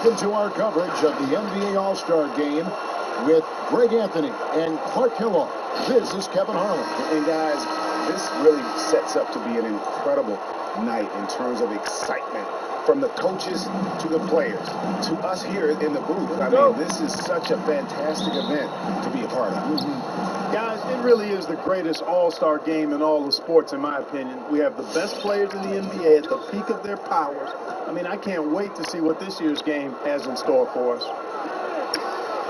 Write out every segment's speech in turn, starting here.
Welcome to our coverage of the NBA All-Star Game with Greg Anthony and Clark Kellogg. This is Kevin Harlan. And guys, this really sets up to be an incredible night in terms of excitement, from the coaches to the players to us here in the booth. I mean, this is such a fantastic event to be a part of. Guys, it really is the greatest all-star game in all the sports, in my opinion. We have the best players in the NBA at the peak of their powers. I mean, I can't wait to see what this year's game has in store for us.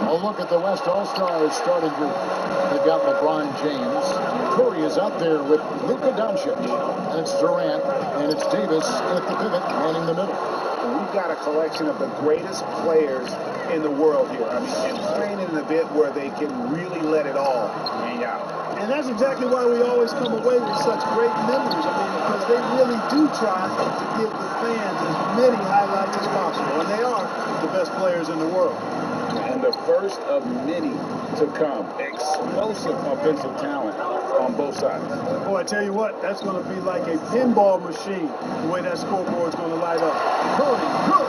A look at the West All-Stars starting group. They've got LeBron James. Curry is out there with Luka, Doncic. And it's Durant. And it's Davis at the pivot, manning the middle. And we've got a collection of the greatest players in the world here. I mean, and playing in an event where they can really let it all hang out. And that's exactly why we always come away with such great memories. I mean, because they really do try to give the fans as many highlights as possible. And they are the best players in the world. And the first of many to come. Explosive offensive talent on both sides. Boy, I tell you what, that's going to be like a pinball machine, the way that scoreboard's going to light up. Curry, good.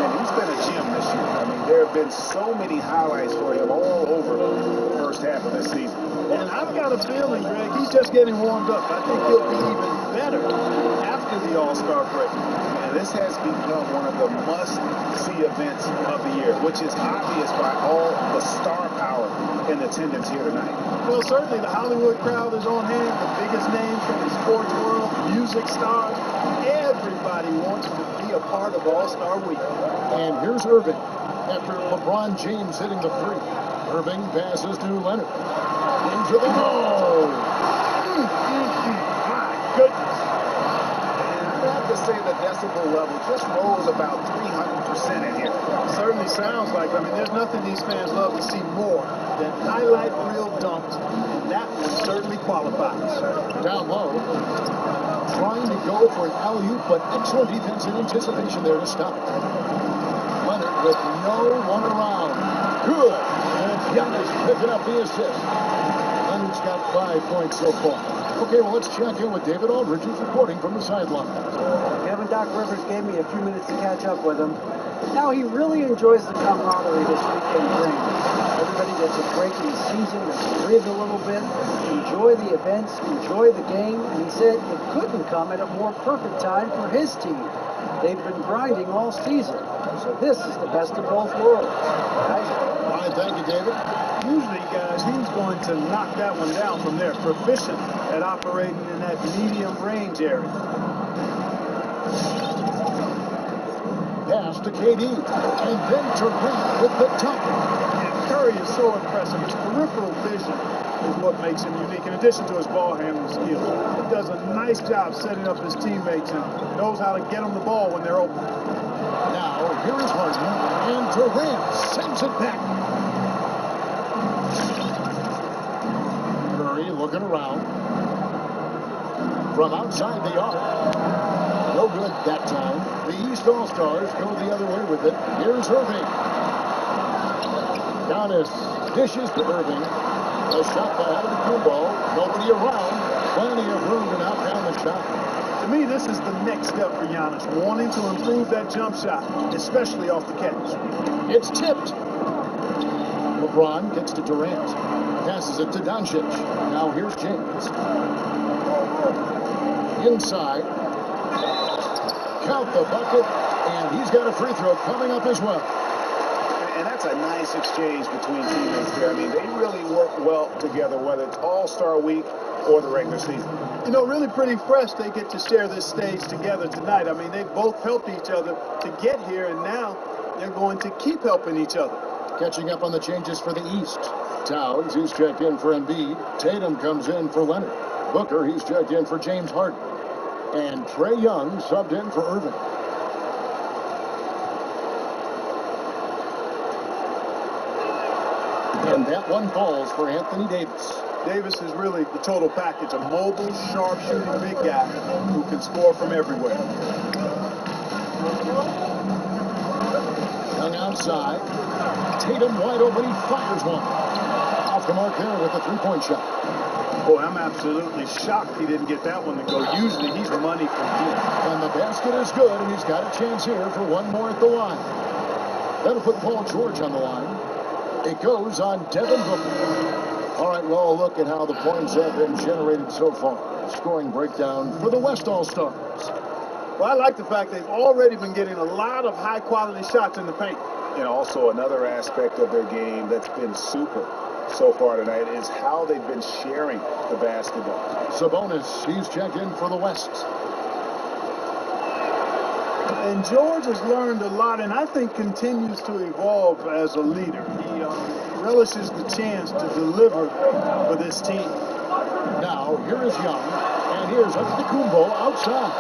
And he's been a gem this year. I mean, there have been so many highlights for him all over the first half of this season. And I've got a feeling, Greg, he's just getting warmed up. I think he'll be even better after the All-Star break. And this has become one of the must-see events of the year, which is obvious by all the star power in attendance here tonight. Well, certainly the Hollywood crowd is on hand, the biggest names from the sports world, music stars. Everybody wants to be a part of All-Star Week. And here's Irving after LeBron James hitting the three. Irving passes to Leonard. Into the hole. My goodness. And I have to say the decibel level just rose about 300% in here. Certainly sounds like, I mean, there's nothing these fans love to see more than highlight reel dunks, and that one certainly qualifies. Down low. Trying to go for an alley-oop, but excellent defense in anticipation there to stop it. Leonard with no one around. Good. And Giannis picking up the assist. Leonard's got 5 points so far. Okay, well, let's check in with David Aldridge, who's reporting from the sideline. Kevin, Doc Rivers gave me a few minutes to catch up with him. Now, he really enjoys the camaraderie this weekend brings. Everybody gets a break in the season to breathe a little bit, enjoy the events, enjoy the game, and he said it couldn't come at a more perfect time for his team. They've been grinding all season, so this is the best of both worlds. Guys? All right, thank you, David. Usually, guys, he's going to knock that one down from there. Proficient at operating in that medium range area. Pass to KD. And then Durant with the top. And Curry is so impressive. His peripheral vision is what makes him unique, in addition to his ball handling skills. He does a nice job setting up his teammates and knows how to get them the ball when they're open. Now, here is Harden. And Durant sends it back. Curry looking around. From outside the arc. No good that time. The East All-Stars go the other way with it. Here's Irving. Giannis dishes to Irving. A shot by Antetokounmpo. Nobody around. Plenty of room to knock down the shot. To me, this is the next step for Giannis, wanting to improve that jump shot, especially off the catch. It's tipped. LeBron gets to Durant. Passes it to Doncic. Now here's James. Inside. Count the bucket. And he's got a free throw coming up as well. And that's a nice exchange between teammates there. I mean, they really work well together, whether it's All-Star Week or the regular season. You know, really pretty fresh they get to share this stage together tonight. I mean, they both helped each other to get here, and now they're going to keep helping each other. Catching up on the changes for the East. Towns, he's checked in for Embiid. Tatum comes in for Leonard. Booker, he's checked in for James Harden. And Trae Young subbed in for Irving. And that one falls for Anthony Davis. Davis is really the total package, a mobile, sharp-shooting big guy who can score from everywhere. Young outside. Tatum wide open. He fires one. Off the mark there with a three-point shot. Boy, I'm absolutely shocked he didn't get that one to go. Usually he's money from deep. And the basket is good, and he's got a chance here for one more at the line. That'll put Paul George on the line. It goes on Devin Booker. All right, well, look at how the points have been generated so far. Scoring breakdown for the West All-Stars. Well, I like the fact they've already been getting a lot of high-quality shots in the paint. And also another aspect of their game that's been super so far tonight is how they've been sharing the basketball. Sabonis, he's checked in for the West. And George has learned a lot, and I think continues to evolve as a leader. He relishes the chance to deliver for this team. Now, here is Young, and here's Antetokounmpo outside.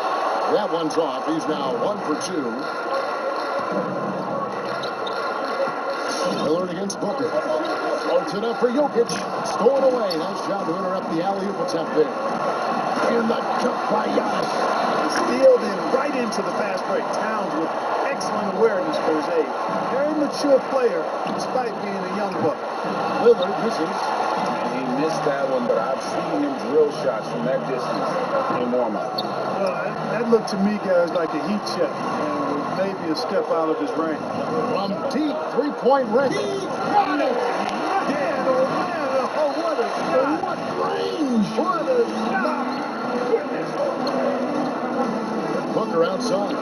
That one's off. He's now 1 for 2. Lillard against Booker. Floats it up for Jokic. Stolen away. Nice job to interrupt the alley-oop attempt there. And the dunk by Giannis. Steeled in right into the fast break. Towns with excellent awareness for his age. Very mature player, despite being a young buck. Lillard misses. And he missed that one, but I've seen him drill shots from that distance in warm-up. Well, that looked to me, guys, like a heat check. And maybe a step out of his range. From deep three-point range. He got it! Yeah, oh, what a shot! What range! What a shot! Goodness. Booker outside.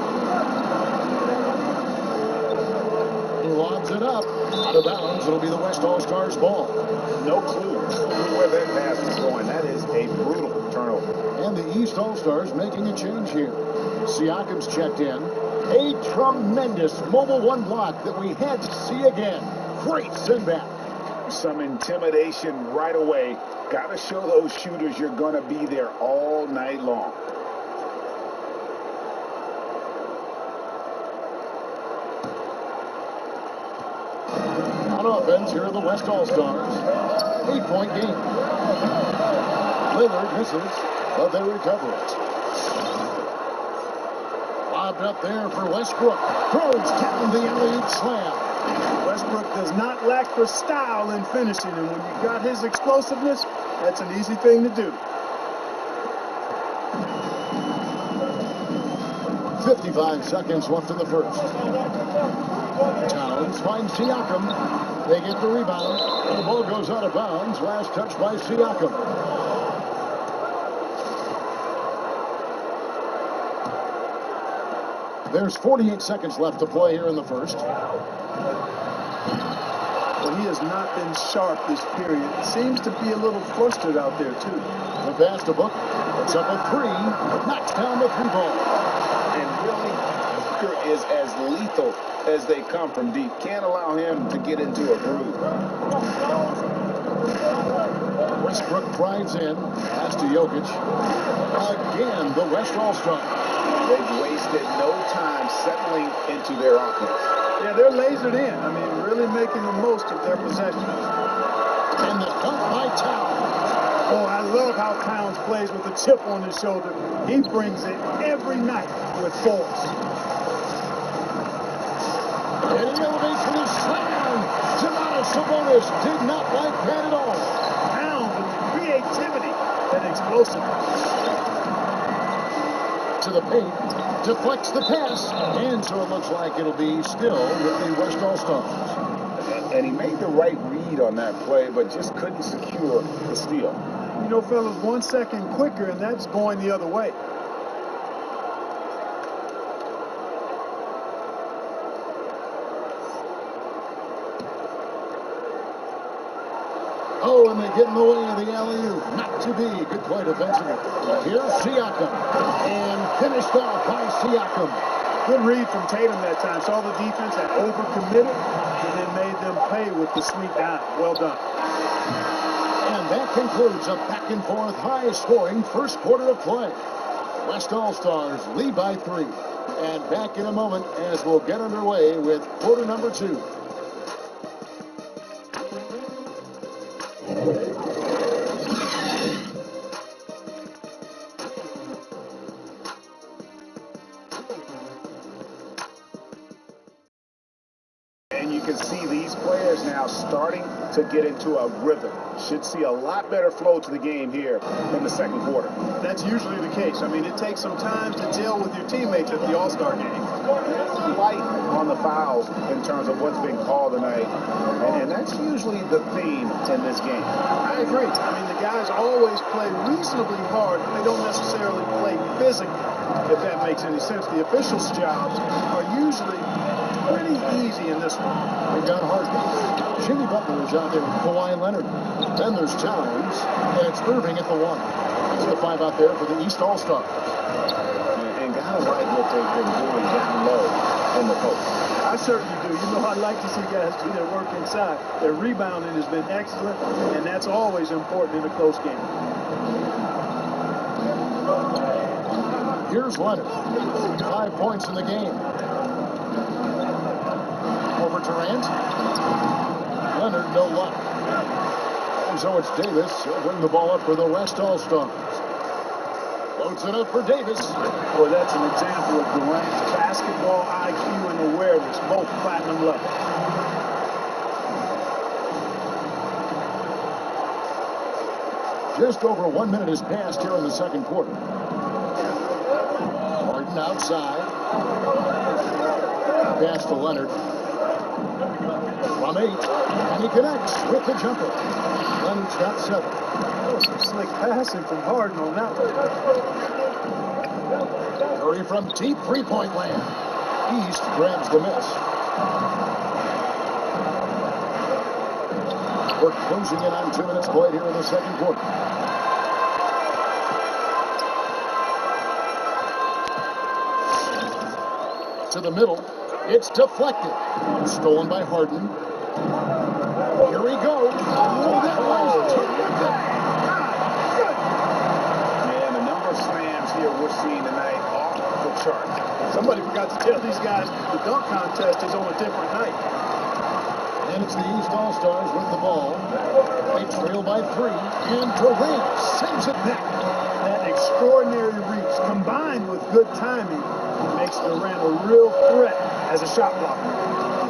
He lobs it up. Out of bounds. It'll be the West All-Stars ball. No clue where that pass is going. That is a brutal turnover. And the East All-Stars making a change here. Siakam's checked in. A tremendous mobile one block that we had to see again. Great send back. Some intimidation right away. Got to show those shooters you're going to be there all night long. On offense, here are the West All-Stars. 8-point game. Lillard misses, but they recover it. Lobbed up there for Westbrook. Throws down the alley-oop slam. Westbrook does not lack for style in finishing, and when you got his explosiveness, that's an easy thing to do. 55 seconds left in the first. Towns finds Siakam. They get the rebound. The ball goes out of bounds. Last touch by Siakam. There's 48 seconds left to play here in the first. Well, he has not been sharp this period. Seems to be a little flustered out there, too. The pass to Booker. It's up a three. Knocks down the three ball. And really, Booker is as lethal as they come from deep. Can't allow him to get into a groove. Westbrook drives in. Pass to Jokic. Again, the West All-Star. They've wasted no time settling into their offense. Yeah, they're lasered in. I mean, really making the most of their possessions. And the dunk by Towns. Oh, I love how Towns plays with a chip on his shoulder. He brings it every night with force. And he elevates with a slam. Domantas Sabonis did not like that at all. Towns with creativity and explosiveness. To the paint, deflects the pass, and so it looks like it'll be still with the West All-Stars. And he made the right read on that play, but just couldn't secure the steal. You know, fellas, 1 second quicker, and that's going the other way. Oh, and they get in the way of the alley-oop. Not to be. Good play defensively. Here's Siakam. And finished off by Siakam. Good read from Tatum that time. Saw the defense had overcommitted and then made them pay with the sneak down. Well done. And that concludes a back-and-forth, high-scoring first quarter of play. West All-Stars lead by 3. And back in a moment as we'll get underway with quarter number 2. And you can see these players now starting to get into a rhythm. Should see a lot better flow to the game here in the second quarter. That's usually the case. I mean, it takes some time to deal with your teammates at the All-Star game. A light on the fouls in terms of what's being called tonight. And that's usually the theme in this game. I agree. I mean, the guys always play reasonably hard, but they don't necessarily play physically, if that makes any sense. The officials' jobs are usually pretty easy in this one. They've got Harden. Jimmy Butler is out there with Kawhi and Leonard. Then there's Towns, and it's Irving at the 1. That's the 5 out there for the East All-Stars. And gotta like what they've been doing down low in the post. I certainly do. You know, I'd like to see guys do their work inside. Their rebounding has been excellent, and that's always important in a close game. Here's Leonard. 5 points in the game. Over Durant. Leonard, no luck. And so it's Davis. He'll bring the ball up for the West All-Stars. Loads it up for Davis. Boy, that's an example of Durant's basketball IQ and awareness, both platinum level. Just over 1 minute has passed here in the second quarter. Harden outside. Pass to Leonard. From 8. And he connects with the jumper. Leonard's got 7. That was some slick passing from Harden on that one. Curry from deep three-point land. East grabs the miss. We're closing in on 2 minutes played here in the second quarter. To the middle. It's deflected. Stolen by Harden. Here he goes. Oh, that was terrific. And the number of slams here we're seeing tonight off the chart. Somebody forgot to tell these guys the dunk contest is on a different night. And it's the East All-Stars with the ball. They trail by 3. And Durant sends it back. That extraordinary reach combined with good timing makes Durant a real threat as a shot blocker.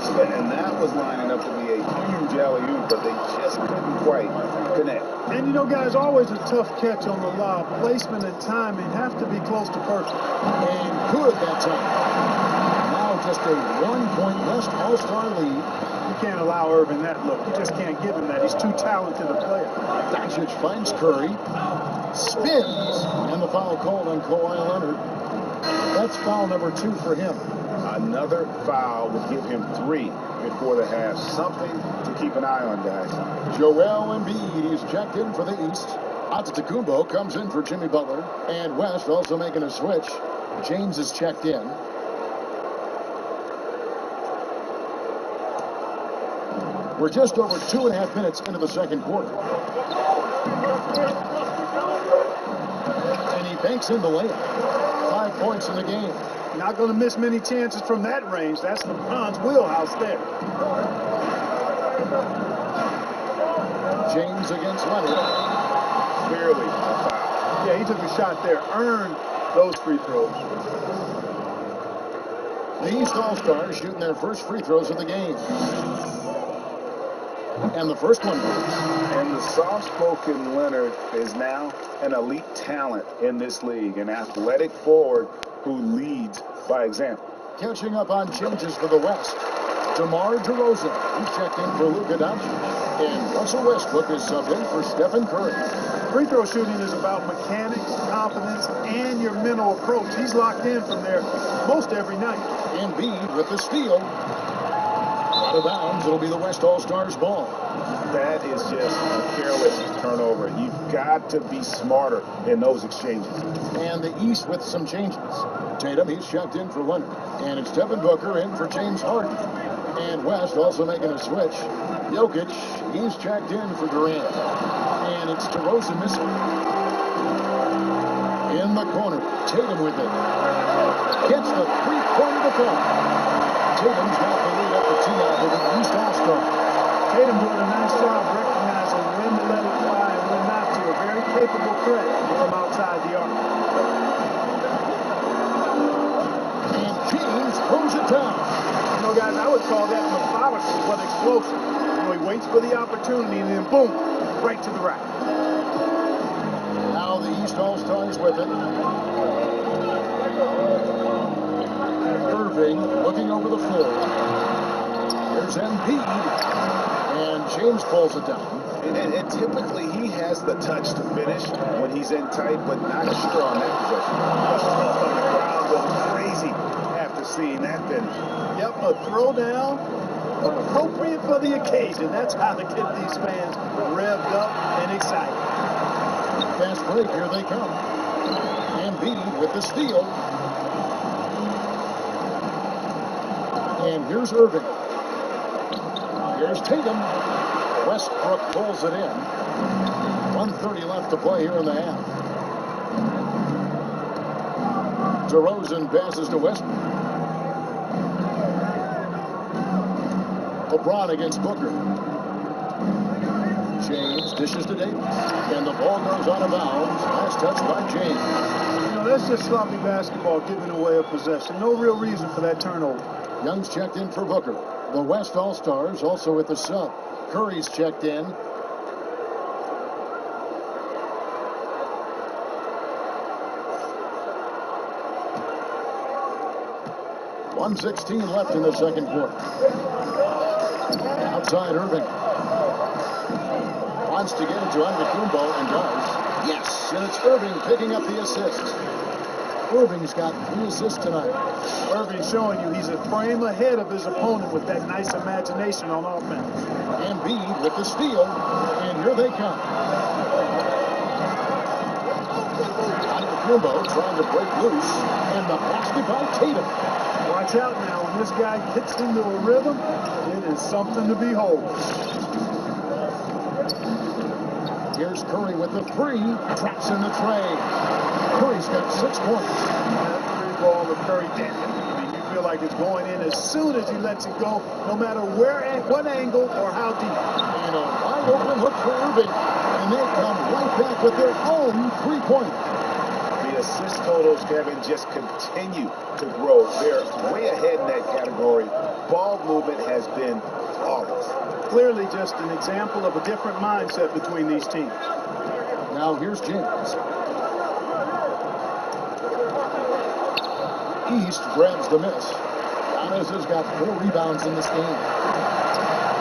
And that was lining up to be a huge alley-oop, but they just couldn't quite connect. And you know, guys, always a tough catch on the lob. Placement and timing have to be close to perfect. And good that time. Now just a 1-point West All-Star lead. You can't allow Irving that look. You just can't give him that. He's too talented a player. Doncic finds Curry. Spins. And the foul called on Kawhi Leonard. That's foul number 2 for him. Another foul would give him 3 before the half. Something to keep an eye on, guys. Joel Embiid is checked in for the East. Antetokounmpo comes in for Jimmy Butler. And West also making a switch. James is checked in. We're just over 2.5 minutes into the second quarter. And he banks in the layup. 5 points in the game. Not going to miss many chances from that range. That's LeBron's wheelhouse there. James against Leonard. Clearly a foul. Yeah, he took a shot there. Earned those free throws. The East All-Stars shooting their first free throws of the game. And the first one goes. And the soft-spoken Leonard is now an elite talent in this league, an athletic forward who leads by example. Catching up on changes for the West. DeMar DeRozan, he's checked in for Luka Doncic. And Russell Westbrook is subbed in for Stephen Curry. Free throw shooting is about mechanics, confidence, and your mental approach. He's locked in from there most every night. Embiid with the steal. Out of bounds, it'll be the West All-Stars ball. That is just a careless turnover. You've got to be smarter in those exchanges. And the East with some changes. Tatum, he's checked in for Leonard. And it's Devin Booker in for James Harden. And West also making a switch. Jokic, he's checked in for Durant. And it's DeRozan missing. In the corner, Tatum with it. Gets the three-pointer to fall. Tatum's got the lead up the tee out with the East All-Star. Tatum doing a nice job recognizing when to let it fly and when not to. A very capable threat from outside the arc. And James throws it down. You know, guys, I would call that methodical but explosive. You know, he waits for the opportunity and then boom, right to the rack. Now the East All-Stars with it. Irving looking over the floor. There's Embiid. And James pulls it down. And typically he has the touch to finish when he's in tight, but not sure on that possession. Stuff on the ground goes crazy after seeing that finish. Yep, a throwdown, appropriate for the occasion. That's how to get these fans revved up and excited. Fast break, here they come. Embiid with the steal. And here's Irving. Here's Tatum. Westbrook pulls it in. 1:30 left to play here in the half. DeRozan passes to Westbrook. LeBron against Booker. James dishes to Davis. And the ball goes out of bounds. Last touch by James. You know, that's just sloppy basketball, giving away a possession. No real reason for that turnover. Young's checked in for Booker. The West All-Stars also with the sub. Curry's checked in. .116 left in the second quarter. Outside Irving. Wants to get into Antetokounmpo and does. Yes, and it's Irving picking up the assist. Irving's got 3 assists tonight. Irving showing you he's a frame ahead of his opponent with that nice imagination on offense. Embiid with the steal, and here they come. Antetokounmpo trying to break loose, and the basket by Tatum. Watch out now, when this guy gets into a rhythm, it is something to behold. Here's Curry with the 3, traps in the tray. Curry's got 6 points. That 3 ball of Curry, I mean, you feel like it's going in as soon as he lets it go, no matter where, at what angle, or how deep. And a wide open look for Irving, and they come right back with their own 3-pointer. The assist totals, Kevin, just continue to grow. They're way ahead in that category. Ball movement has been flawless. Clearly just an example of a different mindset between these teams. Now here's James. East grabs the miss. Giannis has got 4 rebounds in this game.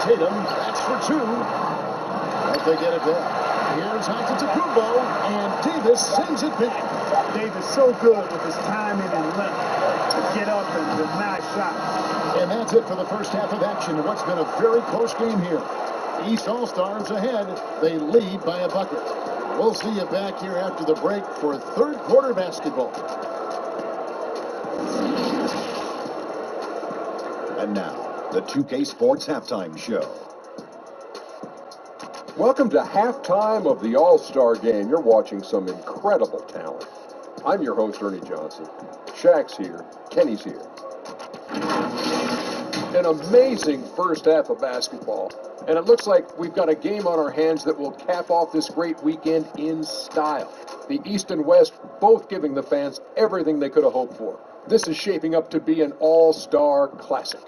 Tatum, that's for 2. But they get it back. Here's Antetokounmpo, and Davis sends it back. Davis so good with his timing and length to get up and deny shots. And that's it for the first half of action in what's been a very close game here. East All-Stars ahead. They lead by a bucket. We'll see you back here after the break for third quarter basketball. And now, the 2K Sports Halftime Show. Welcome to halftime of the All-Star Game. You're watching some incredible talent. I'm your host, Ernie Johnson. Shaq's here. Kenny's here. An amazing first half of basketball. And it looks like we've got a game on our hands that will cap off this great weekend in style. The East and West both giving the fans everything they could have hoped for. This is shaping up to be an all-star classic.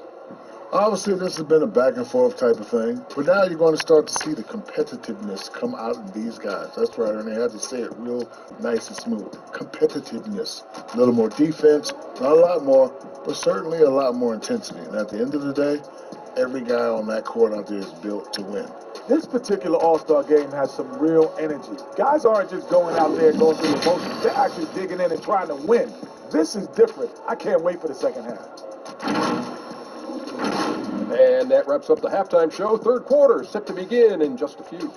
Obviously, this has been a back-and-forth type of thing, but now you're going to start to see the competitiveness come out in these guys. That's right, and they have to say it real nice and smooth. Competitiveness. A little more defense, not a lot more, but certainly a lot more intensity. And at the end of the day, every guy on that court out there is built to win. This particular All-Star game has some real energy. Guys aren't just going out there and going through the motions. They're actually digging in and trying to win. This is different. I can't wait for the second half. And that wraps up the halftime show. Third quarter set to begin in just a few.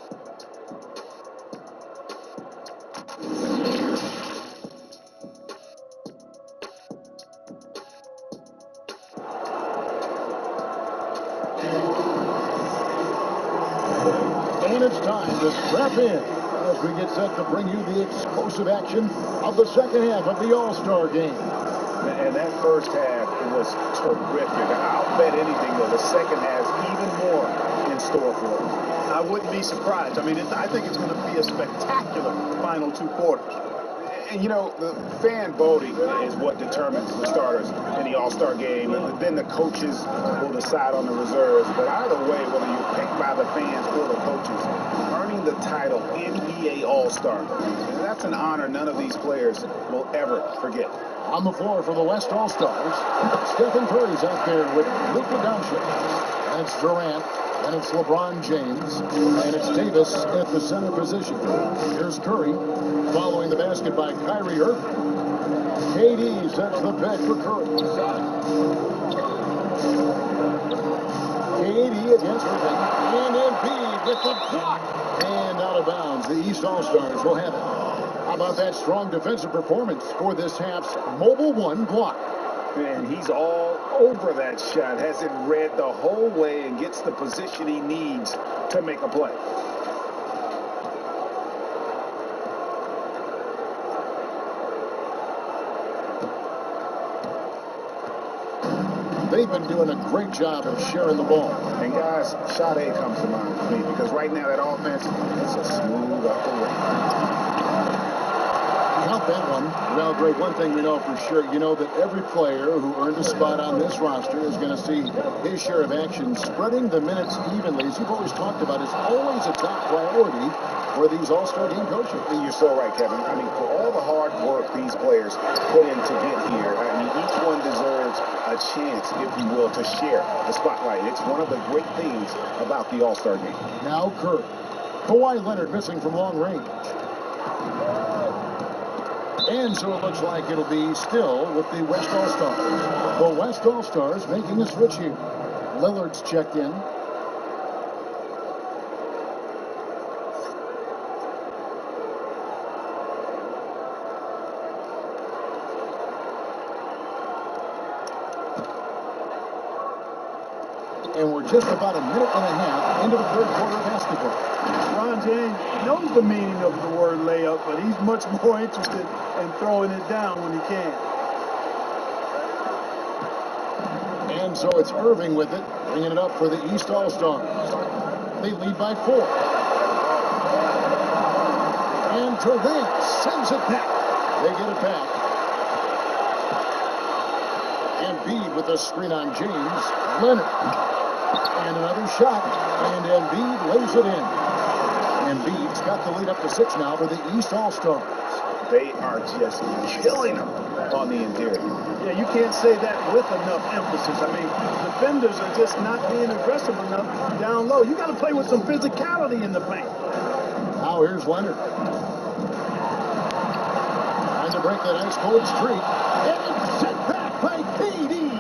And it's time to strap in as we get set to bring you the explosive action of the second half of the All-Star Game. And that first half was terrific. I'll bet anything, though, the second half even more in store for us. I wouldn't be surprised. I mean, I think it's going to be a spectacular final 2 quarters. And, you know, the fan voting is what determines the starters in the All-Star game. Then the coaches will decide on the reserves. But either way, whether you're picked by the fans or the coaches, earning the title NBA All-Star, that's an honor none of these players will ever forget. On the floor for the West All-Stars, Stephen Curry's out there with Luka Doncic. And it's Durant, and it's LeBron James, and it's Davis at the center position. Here's Curry, following the basket by Kyrie Irving. KD sets the pick for Curry. KD against Irving, and Embiid with the block. And out of bounds, the East All-Stars will have it. How about that strong defensive performance for this half's Mobile 1 block? And he's all over that shot, has it read the whole way and gets the position he needs to make a play. They've been doing a great job of sharing the ball. And guys, shot A comes to mind for me because right now that offense is a smooth operation. Count that one. Well, Greg, one thing we know for sure, you know that every player who earned a spot on this roster is going to see his share of action. Spreading the minutes evenly, as you've always talked about, is always a top priority for these All-Star game coaches. And you're so right, Kevin. I mean, for all the hard work these players put in to get here, I mean, each one deserves a chance, if you will, to share the spotlight. It's one of the great things about the All-Star game. Now Curry. Kawhi Leonard missing from long range. And so it looks like it'll be still with the West All-Stars. The West All-Stars making a switch here. Lillard's checked in. And we're just about a minute and a half into the third quarter of basketball. LeBron James knows the meaning of the word layup, but he's much more interested in throwing it down when he can. And so it's Irving with it, bringing it up for the East All-Stars. They lead by 4. And Durant sends it back. They get it back. Embiid with a screen on James. Leonard. And another shot. And Embiid lays it in. Embiid's got the lead up to 6 now for the East All-Stars. They are just killing them on the interior. Yeah, you can't say that with enough emphasis. I mean, defenders are just not being aggressive enough down low. You got to play with some physicality in the paint. Now here's Leonard. Trying to break that ice cold streak. And it's sent back by KD.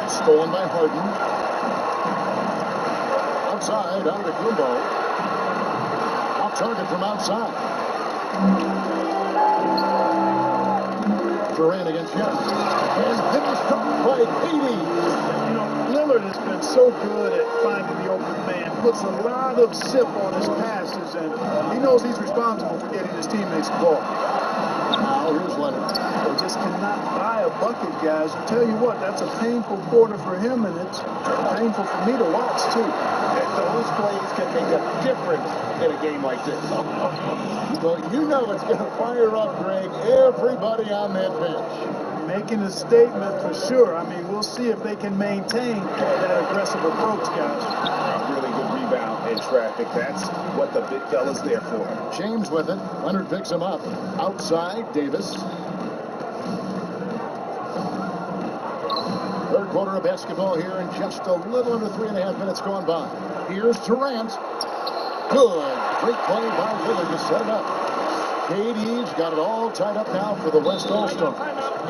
Stolen by Harden. Outside, Antetokounmpo. Off target from outside. Durant against Giannis. And finished up by KD. You know, Lillard has been so good at finding the open man. Puts a lot of zip on his passes, and he knows he's responsible for getting his teammates the ball. Now here's Leonard. They just cannot buy a bucket, guys. I tell you what, that's a painful quarter for him, and it's painful for me to watch, too. And those plays can make a difference in a game like this. Well, you know it's going to fire up, Greg, everybody on that bench. Making a statement for sure. I mean, we'll see if they can maintain that aggressive approach, guys. A really good rebound in traffic. That's what the big fella's there for. James with it. Leonard picks him up. Outside, Davis. Third quarter of basketball here, and just a little under 3.5 minutes gone by. Here's Durant. Good. Great play by Lillard to set it up. KD's got it all tied up now for the West All-Stars.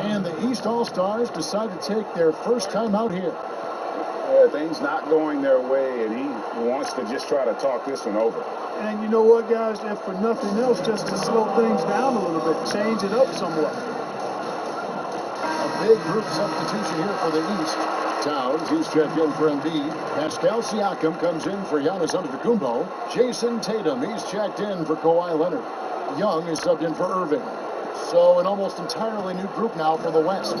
And the East All-Stars decide to take their first time out here. Yeah, things not going their way, and he wants to just try to talk this one over. And you know what, guys? If for nothing else, just to slow things down a little bit, change it up somewhat. A big group substitution here for the East. Towns, he's checked in for Embiid. Pascal Siakam comes in for Giannis Antetokounmpo. Jason Tatum, he's checked in for Kawhi Leonard. Young is subbed in for Irving. So an almost entirely new group now for the West.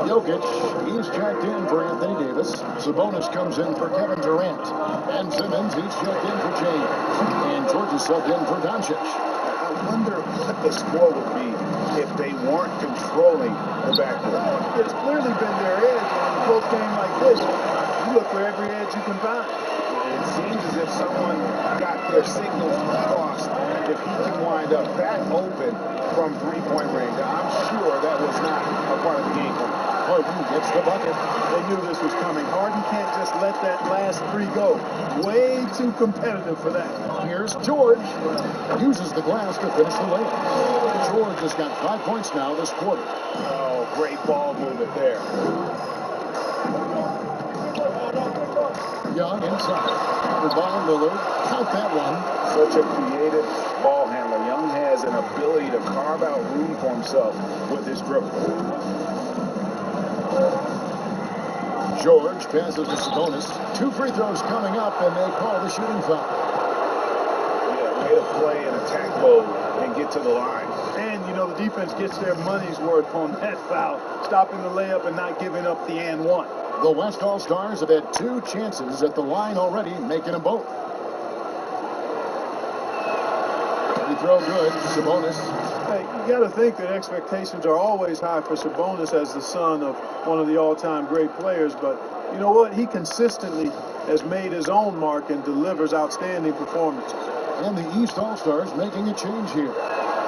Jokic, he's checked in for Anthony Davis. Sabonis comes in for Kevin Durant. And Simmons, he's checked in for James. And George is subbed in for Doncic. I wonder what the score would be if they weren't controlling the backcourt. It's clearly been their edge, and in a close game like this, you look for every edge you can find. It seems as if someone got their signals crossed if he can wind up that open from three-point range. I'm sure that was not a part of the game plan. Harden gets the bucket. They knew this was coming. Harden can't just let that last three go. Way too competitive for that. Here's George. Uses the glass to finish the layup. George has got 5 points now this quarter. Oh, great ball movement there. Young inside. The ball, Lillard. Count that one. Such a creative ball handler. Young has an ability to carve out room for himself with his dribble. George passes to Sabonis. 2 free throws coming up, and they call the shooting foul. Yeah, way to play in attack mode and get to the line. And, you know, the defense gets their money's worth on that foul, stopping the layup and not giving up the and one. The West All-Stars have had 2 chances at the line already, making them both. Free throw good. Sabonis. Hey, you got to think that expectations are always high for Sabonis as the son of one of the all-time great players, but you know what? He consistently has made his own mark and delivers outstanding performances. And the East All-Stars making a change here.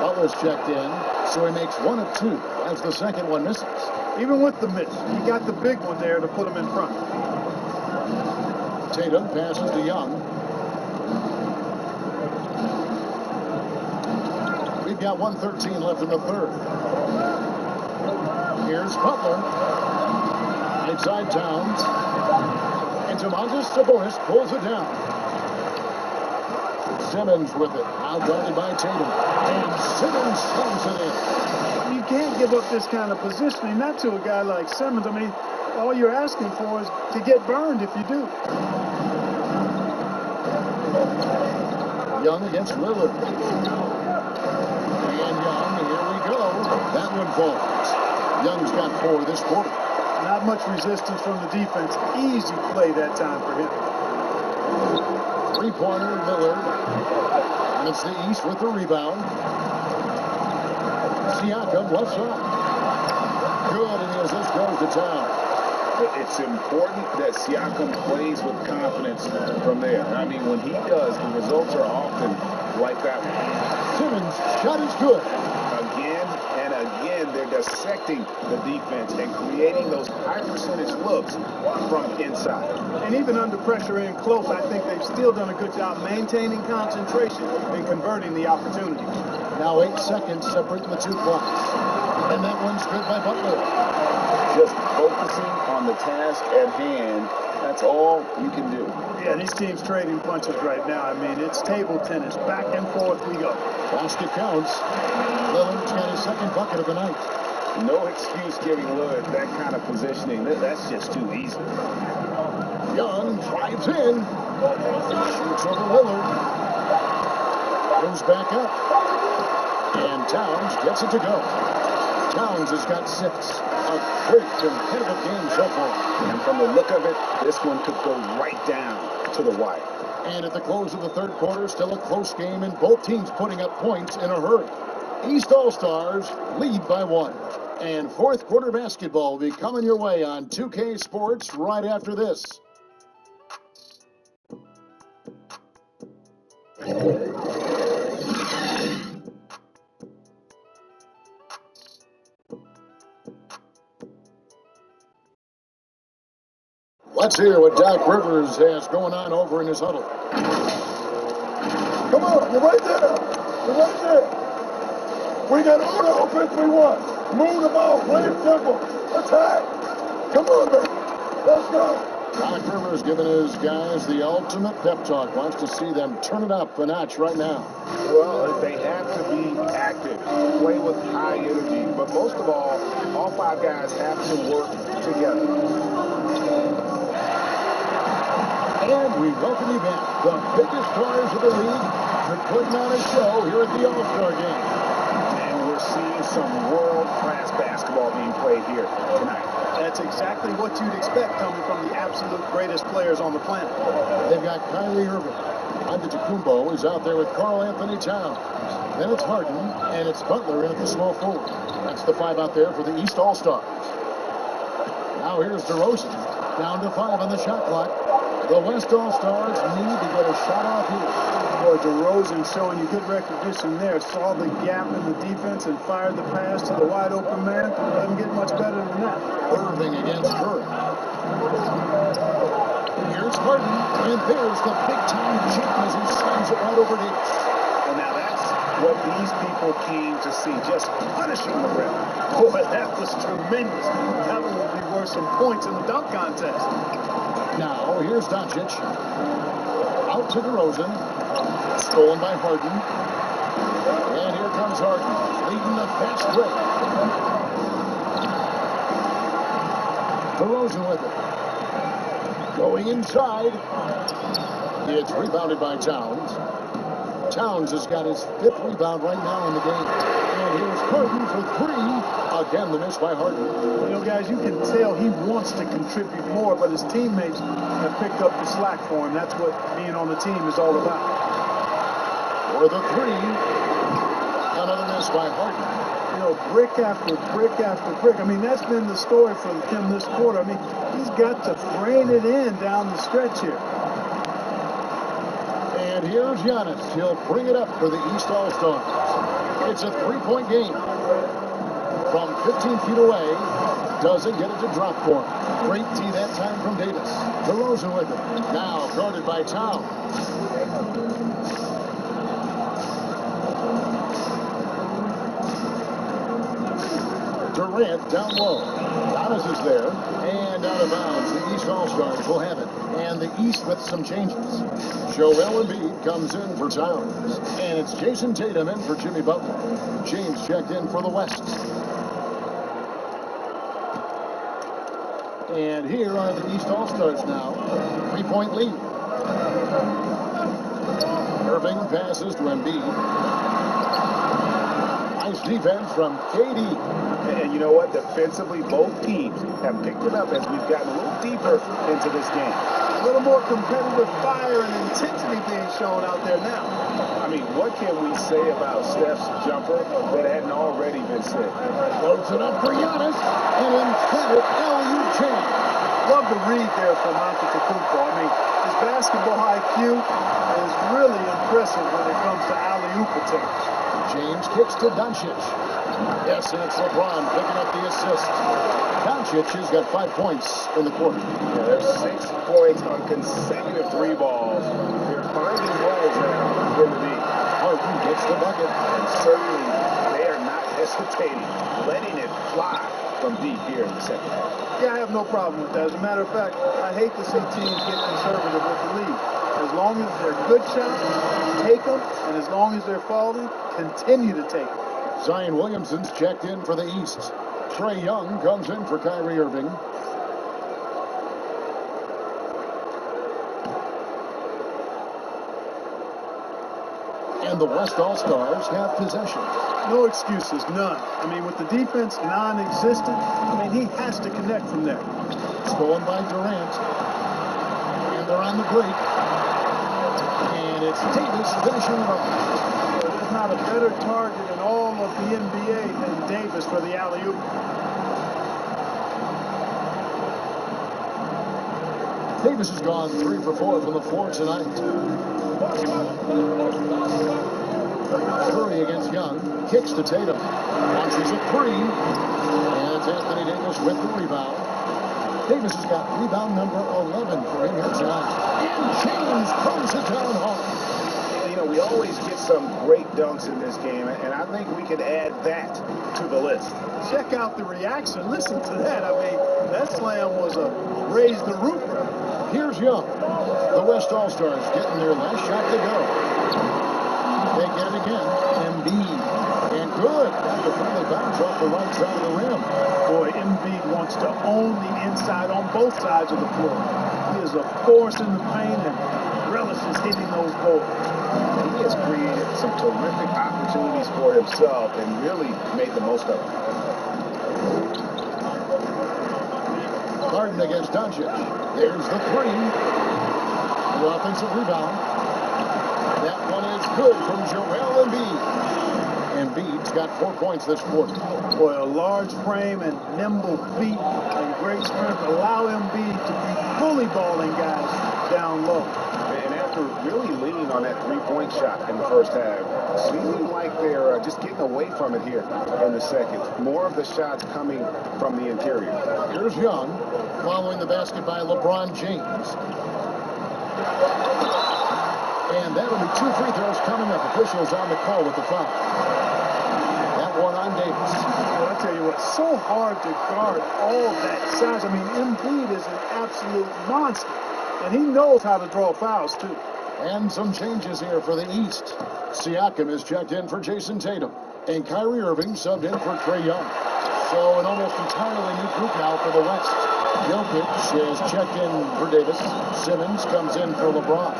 Butler's checked in, so he makes 1 of 2 as the second one misses. Even with the miss, he got the big one there to put him in front. Tatum passes to Young. We've got 1:13 left in the third. Here's Butler. Inside Towns. And Domantas Sabonis pulls it down. Simmons with it. Now guarded by Tatum. And Simmons slams it in. You can't give up this kind of positioning, not to a guy like Simmons. I mean, all you're asking for is to get burned if you do. Young against Lillard. And Young, here we go. That one falls. Young's got 4 this quarter. Not much resistance from the defense. Easy play that time for him. Three-pointer, Lillard. And it's the East with the rebound. Siakam left side. Good, and as this goes to town. It's important that Siakam plays with confidence from there. I mean, when he does, the results are often like that one. Simmons' shot is good. Again and again, they're dissecting the defense and creating those high percentage looks from inside. And even under pressure in close, I think they've still done a good job maintaining concentration and converting the opportunity. Now 8 seconds separating the 2 clocks. And that one's good by Butler. Just focusing on the task at hand, that's all you can do. Yeah, these teams trading punches right now. I mean, it's table tennis. Back and forth we go. Basket counts. Lillard's got his second bucket of the night. No excuse giving Lillard that kind of positioning. That's just too easy. Young drives in. Shoots over Lillard. Goes back up. And Towns gets it to go. Towns has got 6. A great competitive game so far. And from the look of it, this one could go right down to the wire. And at the close of the third quarter, still a close game, and both teams putting up points in a hurry. East All-Stars lead by 1. And fourth quarter basketball will be coming your way on 2K Sports right after this. Let's hear what Doc Rivers has going on over in his huddle. Come on, you're right there. You're right there. We got all the offense we want. Move the ball, play it simple. Attack. Come on, baby. Let's go. Doc Rivers giving his guys the ultimate pep talk. Wants to see them turn it up a notch right now. Well, they have to be active, play with high energy, but most of all 5 guys have to work together. And we welcome you back. The biggest stars of the league are putting on a show here at the All-Star Game. And we're seeing some world-class basketball being played here tonight. That's exactly what you'd expect coming from the absolute greatest players on the planet. They've got Kyrie Irving. Antetokounmpo is out there with Karl Anthony Towns. Then it's Harden, and it's Butler in at the small forward. That's the 5 out there for the East All-Stars. Now here's DeRozan. Down to 5 on the shot clock. The West All-Stars need to get a shot off here. Boy, DeRozan showing you good recognition there. Saw the gap in the defense and fired the pass to the wide open man. Doesn't get much better than that. Irving against Curry. Here's Harden, and there's the big-time jump as he sends it right over Davis. And now that's what these people came to see, just punishing the rim. Boy, that was tremendous. That will be worth some points in the dunk contest. Now, here's Doncic. Out to DeRozan. Stolen by Harden. And here comes Harden, leading the fast break. DeRozan with it. Going inside. It's rebounded by Towns. Towns has got his 5th rebound right now in the game. And here's Harden for 3. Again, the miss by Harden. You know, guys, you can tell he wants to contribute more, but his teammates have picked up the slack for him. That's what being on the team is all about. For the 3. Another miss by Harden. You know, brick after brick after brick. I mean, that's been the story for him this quarter. I mean, he's got to rein it in down the stretch here. And here's Giannis. He'll bring it up for the East All-Stars. It's a 3-point game. From 15 feet away, doesn't get it to drop for him. Great D that time from Davis. DeRozan with it. Now guarded by Towns. Durant down low. Giannis is there. And out of bounds. The East All-Stars will have it. And the East with some changes. Joel Embiid comes in for Towns. And it's Jason Tatum in for Jimmy Butler. James checked in for the West. And here are the East All-Stars now. 3-point lead. Irving passes to Embiid. Nice defense from KD. And you know what? Defensively, both teams have picked it up as we've gotten a little deeper into this game. A little more competitive fire and intensity being shown out there now. I mean, what can we say about Steph's jumper that hadn't already been said? Loads it up for Giannis, and emphatic alley-oop jam. Love the read there from Antetokounmpo. I mean, his basketball IQ is really impressive when it comes to alley-oop attempts. James kicks to Doncic. Yes, and it's LeBron picking up the assist. Doncic has got 5 points in the quarter. Yeah, there's 6 points on consecutive 3 balls. They're finding holes now in the league. Harden gets the bucket. And certainly, they are not hesitating, letting it fly from deep here in the second half. Yeah, I have no problem with that. As a matter of fact, I hate to see teams get conservative with the lead. As long as they're good shots, take them, and as long as they're falling, continue to take them. Zion Williamson's checked in for the East. Trae Young comes in for Kyrie Irving. And the West All-Stars have possession. No excuses, none. I mean, with the defense non-existent, I mean, he has to connect from there. Stolen by Durant. And they're on the break. And it's Davis finishing it off. There's not a better target in all of the NBA than Davis for the alley-oop. Davis has gone 3 for 4 from the floor tonight. Curry against Young. Kicks to Tatum. Launches a 3. And it's Anthony Davis with the rebound. Davis has got rebound number 11 for him here tonight. And James throws it down hard. You know, we always get some great dunks in this game, and I think we could add that to the list. Check out the reaction. Listen to that. I mean, that slam was a raise the roof. Here's Young. The West All-Stars getting their last shot to go. They get it again. Embiid. And good. The friendly bounce off the right side of the rim. Boy, Embiid wants to own the inside on both sides of the floor. He is a force in the paint and relishes hitting those balls. He has created some terrific opportunities for himself and really made the most of them. Harden against Doncic. There's the 3. The offensive rebound. That one is good from Joel Embiid. Embiid's got 4 points this quarter. Boy, a large frame and nimble feet and great strength allow Embiid to be bully balling guys down low. And after really leaning on that three-point shot in the first half, seeming like they're just getting away from it here in the second. More of the shots coming from the interior. Here's Young, following the basket by LeBron James. And that'll be 2 free throws coming up. Officials on the call with the foul. That one on Davis. Well, I tell you what, so hard to guard all that size. I mean, Embiid is an absolute monster, and he knows how to draw fouls, too. And some changes here for the East. Siakam is checked in for Jason Tatum, and Kyrie Irving subbed in for Trae Young. So an almost entirely new group now for the West. Jokic is checked in for Davis. Simmons comes in for LeBron.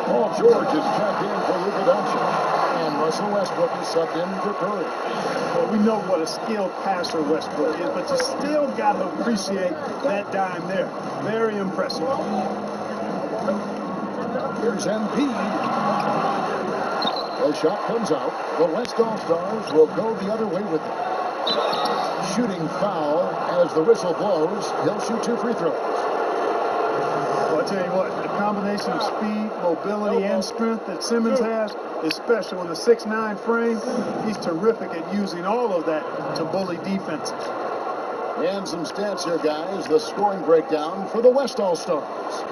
Paul George is checked in for Luka Doncic. And Russell Westbrook is subbed in for Curry. Well, we know what a skilled passer Westbrook is, but you still got to appreciate that dime there. Very impressive. Here's Embiid. The shot comes out. The West All-Stars will go the other way with it. Shooting foul as the whistle blows. He'll shoot 2 free throws. Well, I tell you what, the combination of speed, mobility, and strength that Simmons has is special in the 6'9" frame. He's terrific at using all of that to bully defenses. And some stats here, guys. The scoring breakdown for the West All-Stars.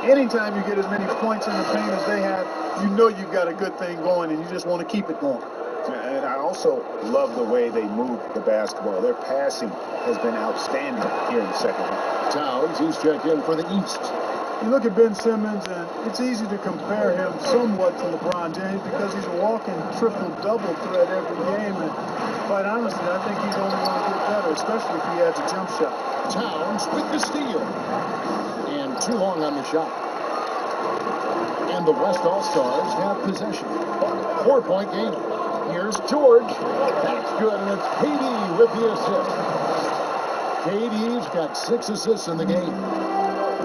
Anytime you get as many points in the paint as they have, you know you've got a good thing going, and you just want to keep it going. And I also love the way they move the basketball. Their passing has been outstanding here in the second half. Towns, he's checked in for the East. You look at Ben Simmons, and it's easy to compare him somewhat to LeBron James because he's a walking triple-double threat every game. And quite honestly, I think he's only going to get better, especially if he adds a jump shot. Towns with the steal. And too long on the shot. And the West All-Stars have possession. 4-point game. Here's George. That's good, and it's KD with the assist. KD's got 6 assists in the game.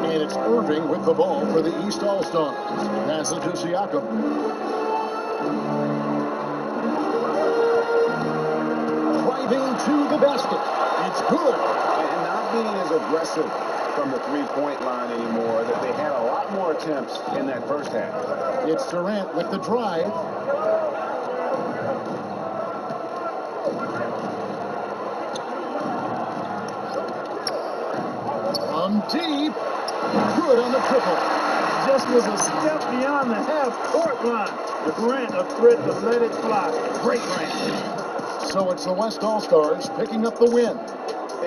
And it's Irving with the ball for the East All-Stars. Pass it to Siakam. Driving to the basket. It's good. And not being as aggressive from the three-point line anymore. That they had a lot more attempts in that first half. It's Durant with the drive. From deep. Good on the triple. Just was a step beyond the half-court line. Durant a threat to let it fly. Great range. So it's the West All-Stars picking up the win.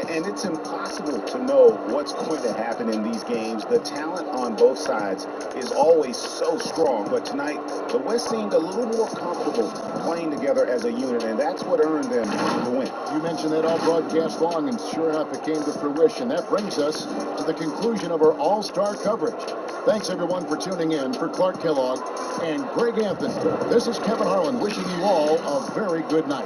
And it's impossible to know what's going to happen in these games. The talent on both sides is always so strong. But tonight, the West seemed a little more comfortable playing together as a unit, and that's what earned them the win. You mentioned that all broadcast long, and sure enough, it came to fruition. That brings us to the conclusion of our All-Star coverage. Thanks, everyone, for tuning in. For Clark Kellogg and Greg Anthony, this is Kevin Harlan wishing you all a very good night.